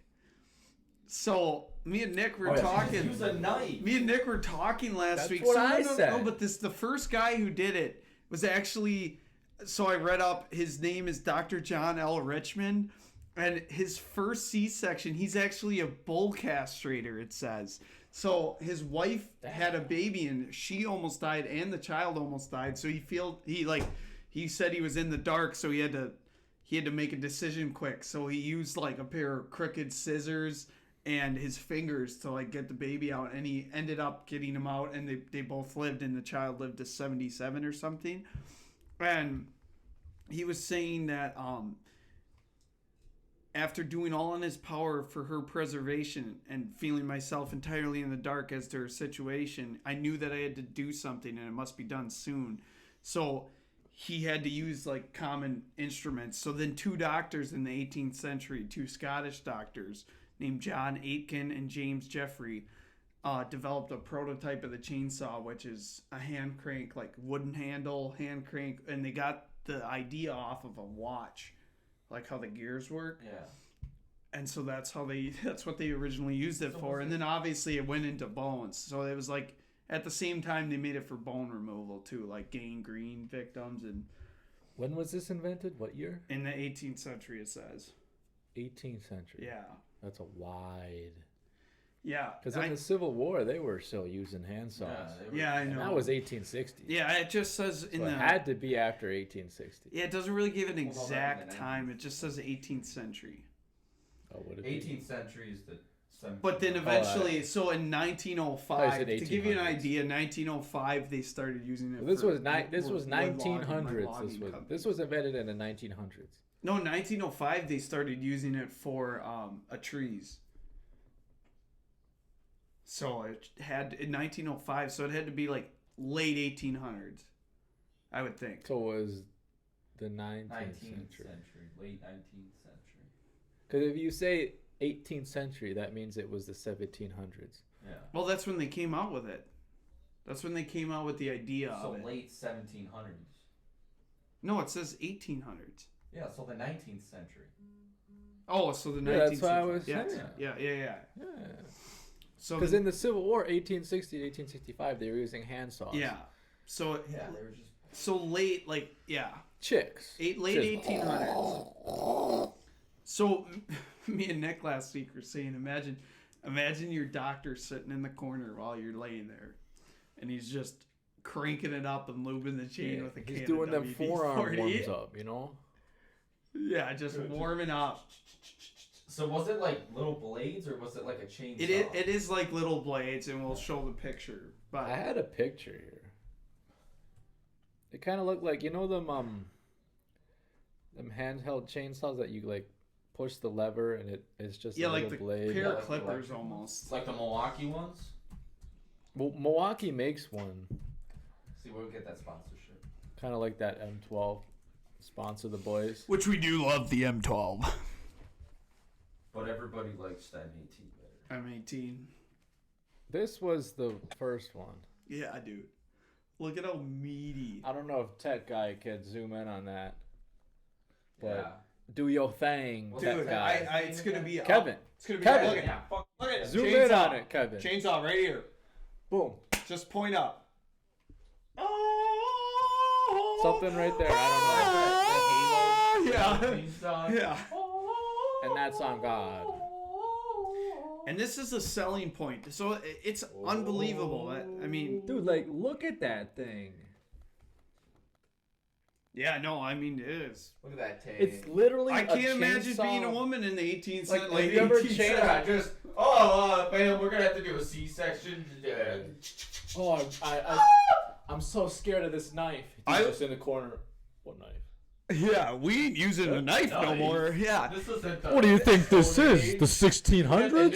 So me and Nick were Oh, yeah. talking. Use a knife. Me and Nick were talking last That's week. what so I said. No, but the first guy who did it was actually. So I read up. His name is Dr. John L. Richmond, and his first C-section, he's actually a bull castrator. It says. So his wife had a baby, and she almost died, and the child almost died. So he said he was in the dark, so he had to make a decision quick. So he used like a pair of crooked scissors and his fingers to like get the baby out, and he ended up getting him out, and they both lived, and the child lived to 77 or something. And he was saying that after doing all in his power for her preservation and feeling myself entirely in the dark as to her situation, I knew that I had to do something, and it must be done soon. So he had to use like common instruments. So then two doctors in the 18th century, two Scottish doctors named John Aitken and James Jeffrey, developed a prototype of the chainsaw, which is a hand crank, like wooden handle, hand crank, and they got the idea off of a watch, like how the gears work. Yeah. And so that's what they originally used it for. And then obviously it went into bones. So it was like at the same time they made it for bone removal too, like gangrene victims. And When was this invented? What year? in the 18th century, it says. 18th century. Yeah. That's a wide. Yeah. Because in the Civil War, they were still using hand saws. Yeah, I know. That was 1860. Yeah, it just says in So the. it had to be after 1860. Yeah, it doesn't really give an Well, no, exact back in the time. It just says 18th century. Oh, would it 18th century is the 17th. But then eventually, so in I 1905, said to give you an 1800s. idea, 1905 they started using it. Well, this for was this was wood logging, 1900s. logging company. This was invented in the 1900s. No, 1905 they started using it for a trees. So it had in 1905, so it had to be like late 1800s, I would think. So it was the 19th 19th century. late 19th century. Because if you say 18th century, that means it was the 1700s. Yeah. Well, that's when they came out with it. That's when they came out with the idea So of it. late 1700s. No, it says 1800s. Yeah, so the 19th century. Oh, so the 19th Yeah, that's what I century. was Yes. saying. Yeah. Yeah. So Because in the Civil War, 1860 to 1865, they were using hand saws. yeah. So Yeah, they were just. so late, like yeah, Chicks. late Just- 1800s. So me and Nick last week were saying, imagine your doctor sitting in the corner while you're laying there, and he's just cranking it up and lubing the chain Yeah, with a can. he's doing of them forearm WD-40. warms up, you know? Yeah, just warming up. So was it like little blades or was it like a chainsaw? It is like little blades, and we'll show the picture. But I had a picture here. It kind of looked like, you know, them handheld chainsaws that you like push the lever and it's just yeah, a like little the blade. pair Yeah, of like the clippers electric almost. It's like the Milwaukee ones. Well, Milwaukee makes one, See, we'll get that sponsorship. kind of like that M12. Sponsor the boys. Which we do love the M12. But everybody likes that M18 better. M18. This was the first one. Yeah, dude. Look at how meaty. I don't know if Tech Guy could zoom in on that, but Yeah. do your thing, Well, Tech Dude, Guy. it's gonna be Kevin, It's gonna be Kevin. Look at, Yeah, fuck. look at it. zoom Chainsaw. in on it, Kevin. Chainsaw right here. Boom. Just point up. Something right there. I Yeah. Chainsaw. Yeah. don't know. And that's on God. And this is a selling point. So it's unbelievable. I mean, Dude, like, look at that thing. yeah, no, I mean it is. Look at that tape. It's literally I a can't imagine chainsaw. being a woman in the 18th Like, century. have you ever Yeah, just man, we're gonna have to do a C-section. Oh, I'm so scared of this knife. I- He's just in the corner. What knife? Yeah, we ain't using a knife no Nice. more. Yeah. This isn't What do you think this is? The 1600s?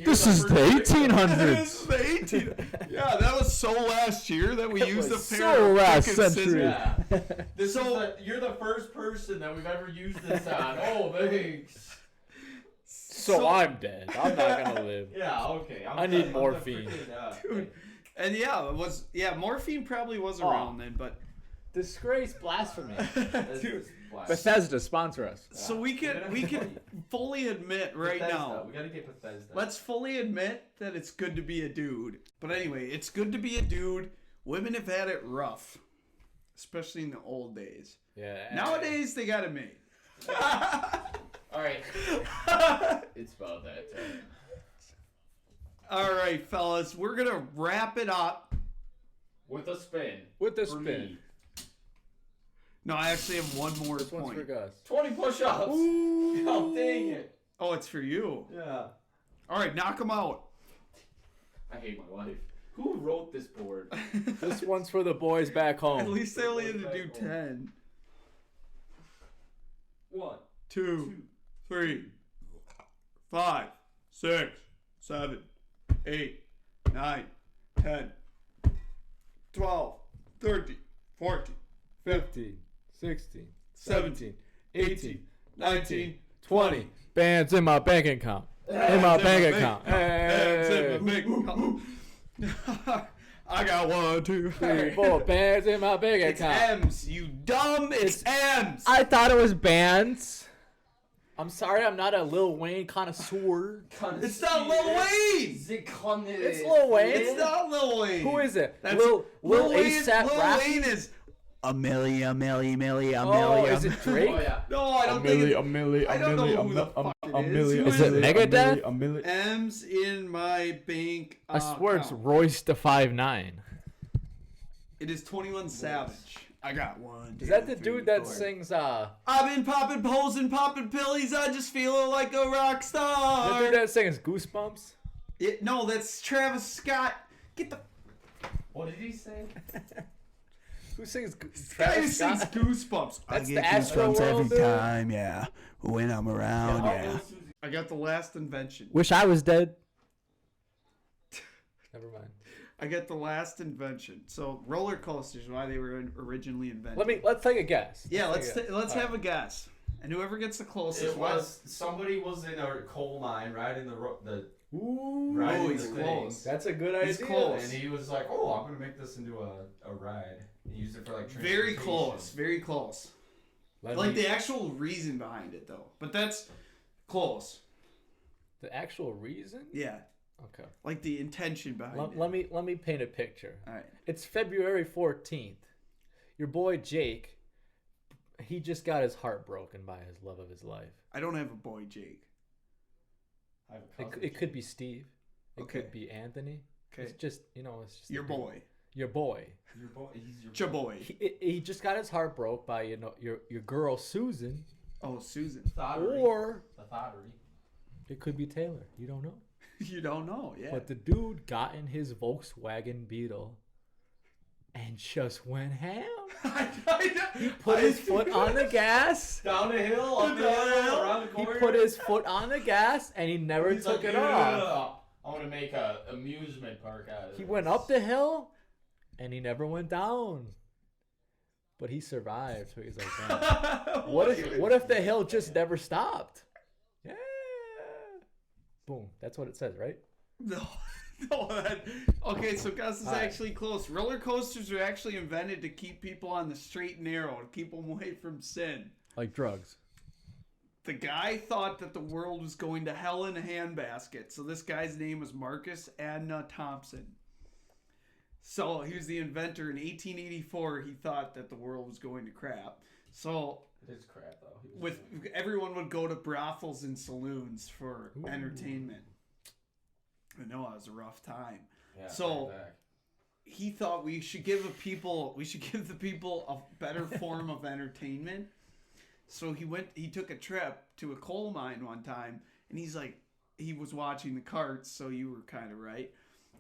This is the 1800s. This is the 18. Yeah, that was so last year that we That used a was pair so of last frickin' century. scissors. Yeah. So- You're the first person that we've ever used this on. Oh, thanks. So I'm dead. I'm not gonna live. Yeah, okay. I need morphine. Dude. And yeah, morphine probably was around then, but Disgrace, blasphemy. dude, Flash. Bethesda, sponsor us. So we can fully admit right Bethesda. now. We gotta get Bethesda. Let's fully admit that it's good to be a dude. But anyway, it's good to be a dude. Women have had it rough, especially in the old days. Yeah. Nowadays, they got it made. All right. It's about that time. All right, fellas, we're going to wrap it up. With a spin. With the For spin. me. No, I actually have one more This one's for point. Gus. 20 push-ups. Ooh. Oh, dang it. Oh, it's for you. Yeah. All right, knock them out. I hate my life. Who wrote this board? This one's for the boys back home. At least they only had to do 10. 1, 2, 3, 5, 6, 7, 8, 9, 10, 12, 13, 14, 15, 16, 17, 18, 19, 20. Bands in my bank account. In my bank account. Hey. I got 1, 2, 3, 4 bands in my bank It's account. M's, you dumb. It's M's. I thought it was bands. I'm sorry, I'm not a Lil Wayne connoisseur. It's not Lil Wayne. It's Lil Wayne. It's not Lil Wayne. Who is it? That's Lil Wayne. ASAP Lil Rocky? Wayne is Amelia. Oh, is it Drake? Oh, yeah. No, I don't think it, I don't know who the fuck it is. Who Is it Megadeth? M's in my bank. I swear it's account. Royce the 5'9". It is 21 Savage. I got 1. Is that the dude that sings I've been popping pills and popping pillies. I just feel like a rock the star. dude that sings Goosebumps? No, that's Travis Scott. Get the What did he say? Who sings guy who Travis sings Scott? Goosebumps. That's the Astro World dude? yeah. When I'm around, I got the last invention. Wish I was dead. Never mind. I got the last invention. So roller coasters, why they were originally invented. Let's take a guess. Yeah, let's take a guess. let's have a guess, and whoever gets the closest. It was somebody was in a coal mine riding the Ooh, riding he's the thing, close. that's a good idea. He's close. and he was like, "Oh, I'm gonna make this into a ride." He used it for like Very transportation. close, very close. Like the actual reason behind it, though. But that's close. the actual reason. Yeah, Okay. like the intention behind it. Let me paint a picture. All right. It's February 14th. Your boy Jake, he just got his heart broken by his love of his life. I don't have a boy, Jake. I have a cousin. It could be Steve. It Okay. could be Anthony. Okay. It's just it's just Your a dude. boy. Your boy. Your boy, he's your Your boy. He just got his heart broke by your girl Susan, Oh, Susan. Thottery. or The thottery. it could be Taylor. You don't know. You don't know, yeah. But the dude got in his Volkswagen Beetle and just went ham. He put his foot on the gas. Down the hill, up the hill, around the He corner. put his foot on the gas and he never He's took like, it off. "Yeah, I want to make a amusement park out of it. He went up the hill and he never went down. But he survived. So he's like, "Man, what if the hill just never stopped?" Yeah. Boom. That's what it says, right? No. Okay, so Gus is All right. actually close. Roller coasters were actually invented to keep people on the straight and narrow, to keep them away from sin. Like drugs. The guy thought that the world was going to hell in a handbasket. So this guy's name was Marcus Adna Thompson. So he was the inventor. In 1884, he thought that the world was going to crap. So It is crap though. He was with everyone would go to brothels and saloons for Ooh. entertainment. I know it was a rough time. yeah, so- bring it back. He thought we should give the people a better form of entertainment. So he took a trip to a coal mine one time, and he's like, he was watching the carts, so you were kind of right.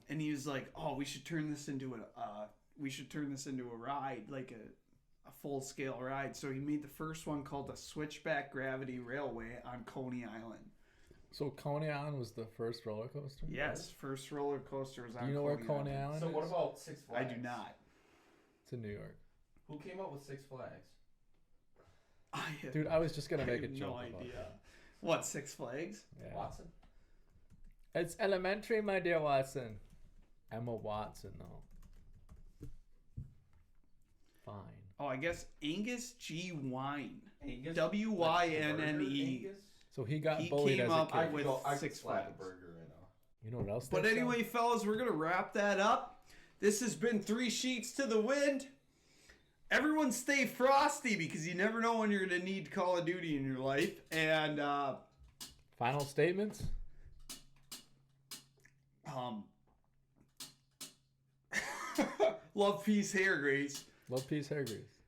And he was like, "Oh, we should turn this into a ride, like a full-scale ride." So he made the first one called the Switchback Gravity Railway on Coney Island. So Coney Island was the first roller coaster? Yes, first roller coaster was on Do you know where Coney Coney Island. Island So is? what about Six I Flags? do not. It's in New York. Who came up with Six Flags? Dude, I was just going to make a have joke no about idea. that. What, Six Flags? Yeah. Watson. It's elementary, my dear Watson. Emma Watson, though. Fine. Oh, I guess Angus G. Wine. Angus? W-Y-N-N-E. Angus? So he got He bullied came as a up kid. with I could Six slap Flags. a burger right now. You know what else? But they sell? anyway, fellas, we're going to wrap that up. This has been 3 Sheets to the Wind. Everyone stay frosty because you never know when you're going to need Call of Duty in your life. And, Final statements? love, peace, hair, Grace. Love, peace, hair grease.